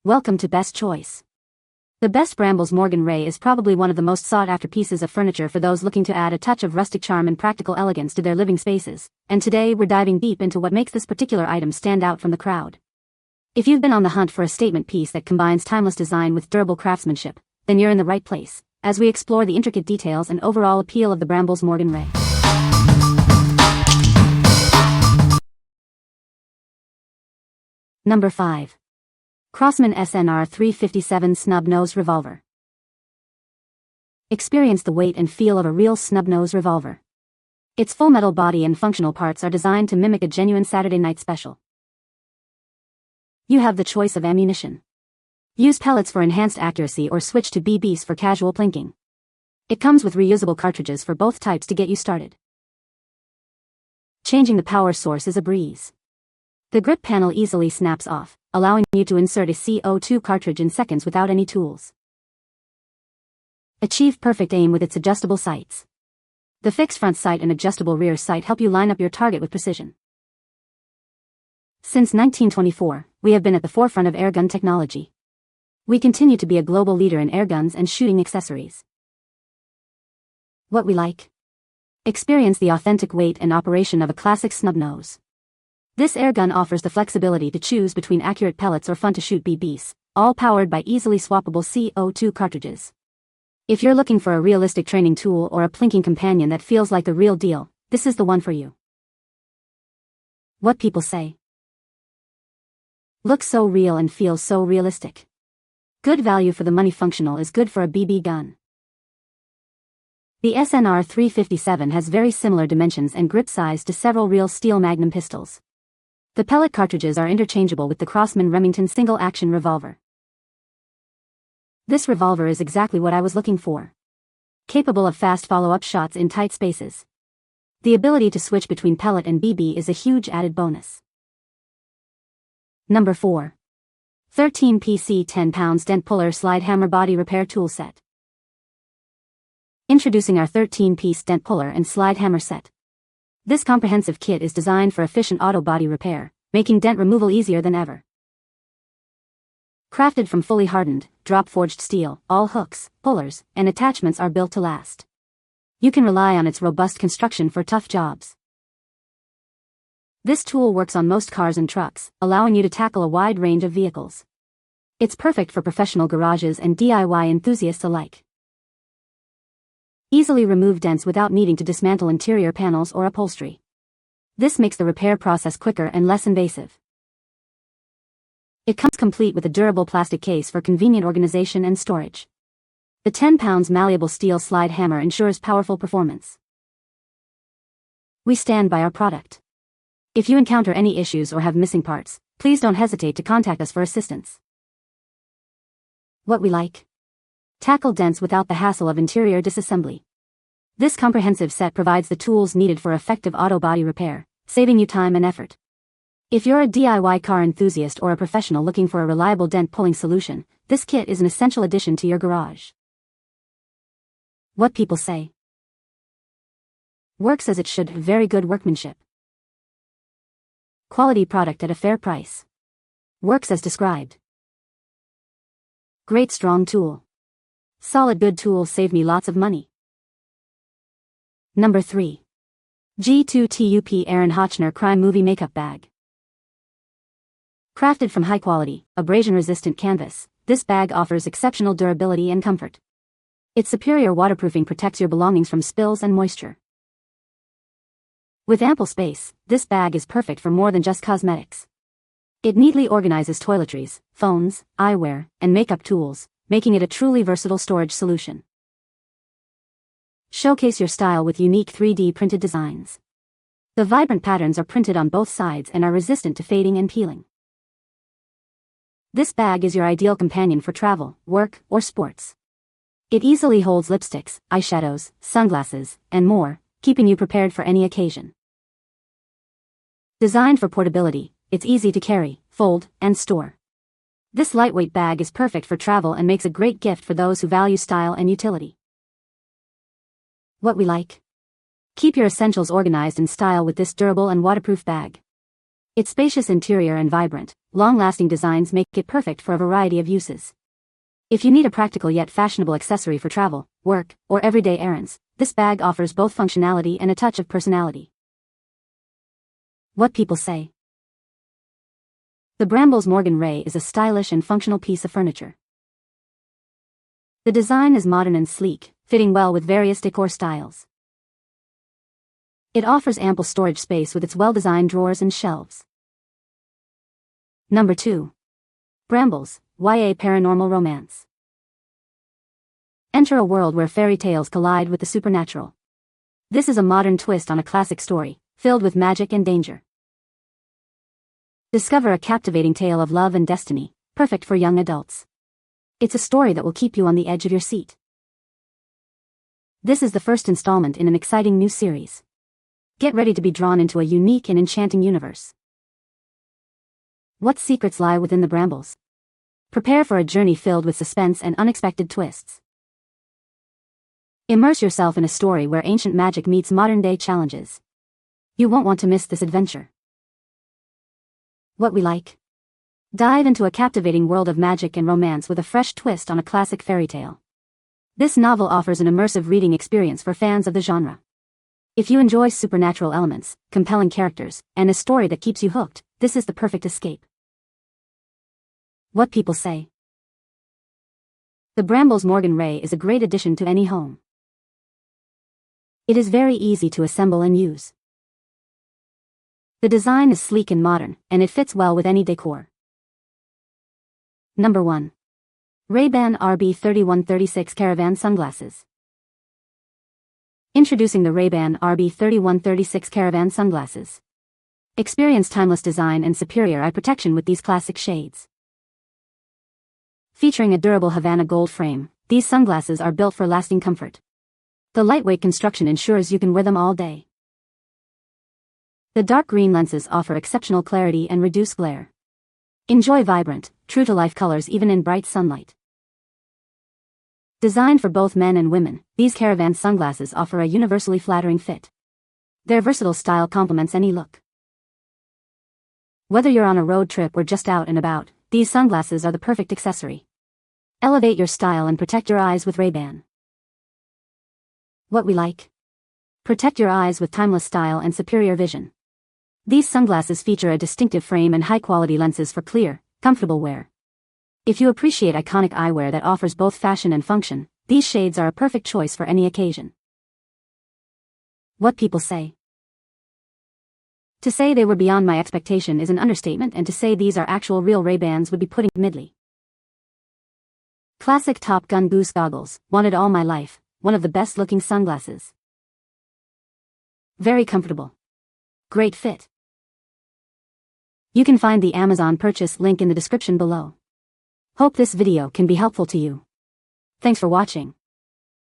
Welcome to Best Choice. The best Brambles Morgan Ray is probably one of the most sought-after pieces of furniture for those looking to add a touch of rustic charm and practical elegance to their living spaces, and today we're diving deep into what makes this particular item stand out from the crowd. If you've been on the hunt for a statement piece that combines timeless design with durable craftsmanship, then you're in the right place, as we explore the intricate details and overall appeal of the Brambles Morgan Ray. Number 5. Crosman SNR 357 Snub Nose Revolver. Experience the weight and feel of a real snub nose revolver. Its full metal body and functional parts are designed to mimic a genuine Saturday night special. You have the choice of ammunition. Use pellets for enhanced accuracy or switch to BBs for casual plinking. It comes with reusable cartridges for both types to get you started. Changing the power source is a breeze. The grip panel easily snaps off, allowing you to insert a CO2 cartridge in seconds without any tools. Achieve perfect aim with its adjustable sights. The fixed front sight and adjustable rear sight help you line up your target with precision. Since 1924, we have been at the forefront of airgun technology. We continue to be a global leader in airguns and shooting accessories. What we like? Experience the authentic weight and operation of a classic snub nose. This airgun offers the flexibility to choose between accurate pellets or fun-to-shoot BBs, all powered by easily swappable CO2 cartridges. If you're looking for a realistic training tool or a plinking companion that feels like the real deal, this is the one for you. What people say. Looks so real and feels so realistic. Good value for the money. Functional is good for a BB gun. The SNR 357 has very similar dimensions and grip size to several real steel Magnum pistols. The pellet cartridges are interchangeable with the Crosman Remington single-action revolver. This revolver is exactly what I was looking for. Capable of fast follow-up shots in tight spaces. The ability to switch between pellet and BB is a huge added bonus. Number 4. 13 PC 10 pounds Dent Puller Slide Hammer Body Repair Tool Set. Introducing our 13-piece Dent Puller and Slide Hammer Set. This comprehensive kit is designed for efficient auto body repair, making dent removal easier than ever. Crafted from fully hardened, drop-forged steel, all hooks, pullers, and attachments are built to last. You can rely on its robust construction for tough jobs. This tool works on most cars and trucks, allowing you to tackle a wide range of vehicles. It's perfect for professional garages and DIY enthusiasts alike. Easily remove dents without needing to dismantle interior panels or upholstery. This makes the repair process quicker and less invasive. It comes complete with a durable plastic case for convenient organization and storage. The 10 pounds malleable steel slide hammer ensures powerful performance. We stand by our product. If you encounter any issues or have missing parts, please don't hesitate to contact us for assistance. What we like? Tackle dents without the hassle of interior disassembly. This comprehensive set provides the tools needed for effective auto body repair, saving you time and effort. If you're a DIY car enthusiast or a professional looking for a reliable dent pulling solution, this kit is an essential addition to your garage. What people say. Works as it should. Very good workmanship. Quality product at a fair price. Works as described. Great strong tool. Solid good tools save me lots of money. Number 3. G2TUP Aaron Hotchner Crime Movie Makeup Bag. Crafted from high-quality, abrasion-resistant canvas, this bag offers exceptional durability and comfort. Its superior waterproofing protects your belongings from spills and moisture. With ample space, this bag is perfect for more than just cosmetics. It neatly organizes toiletries, phones, eyewear, and makeup tools, making it a truly versatile storage solution. Showcase your style with unique 3D printed designs. The vibrant patterns are printed on both sides and are resistant to fading and peeling. This bag is your ideal companion for travel, work, or sports. It easily holds lipsticks, eyeshadows, sunglasses, and more, keeping you prepared for any occasion. Designed for portability, it's easy to carry, fold, and store. This lightweight bag is perfect for travel and makes a great gift for those who value style and utility. What we like? Keep your essentials organized in style with this durable and waterproof bag. Its spacious interior and vibrant, long-lasting designs make it perfect for a variety of uses. If you need a practical yet fashionable accessory for travel, work, or everyday errands, this bag offers both functionality and a touch of personality. What people say. The Brambles Morgan Ray is a stylish and functional piece of furniture. The design is modern and sleek, fitting well with various decor styles. It offers ample storage space with its well-designed drawers and shelves. Number 2. Brambles, YA Paranormal Romance. Enter a world where fairy tales collide with the supernatural. This is a modern twist on a classic story, filled with magic and danger. Discover a captivating tale of love and destiny, perfect for young adults. It's a story that will keep you on the edge of your seat. This is the first installment in an exciting new series. Get ready to be drawn into a unique and enchanting universe. What secrets lie within the Brambles? Prepare for a journey filled with suspense and unexpected twists. Immerse yourself in a story where ancient magic meets modern-day challenges. You won't want to miss this adventure. What we like? Dive into a captivating world of magic and romance with a fresh twist on a classic fairy tale. This novel offers an immersive reading experience for fans of the genre. If you enjoy supernatural elements, compelling characters, and a story that keeps you hooked, this is the perfect escape. What people say. The Brambles Morgan Ray is a great addition to any home. It is very easy to assemble and use. The design is sleek and modern, and it fits well with any decor. Number 1. Ray-Ban RB3136 Caravan Sunglasses. Introducing the Ray-Ban RB3136 Caravan Sunglasses. Experience timeless design and superior eye protection with these classic shades. Featuring a durable Havana gold frame, these sunglasses are built for lasting comfort. The lightweight construction ensures you can wear them all day. The dark green lenses offer exceptional clarity and reduce glare. Enjoy vibrant, true-to-life colors even in bright sunlight. Designed for both men and women, these Caravan sunglasses offer a universally flattering fit. Their versatile style complements any look. Whether you're on a road trip or just out and about, these sunglasses are the perfect accessory. Elevate your style and protect your eyes with Ray-Ban. What we like? Protect your eyes with timeless style and superior vision. These sunglasses feature a distinctive frame and high-quality lenses for clear, comfortable wear. If you appreciate iconic eyewear that offers both fashion and function, these shades are a perfect choice for any occasion. What people say. To say they were beyond my expectation is an understatement, and to say these are actual real Ray-Bans would be putting it mildly. Classic Top Gun goose goggles, wanted all my life, one of the best looking sunglasses. Very comfortable. Great fit. You can find the Amazon purchase link in the description below. Hope this video can be helpful to you. Thanks for watching.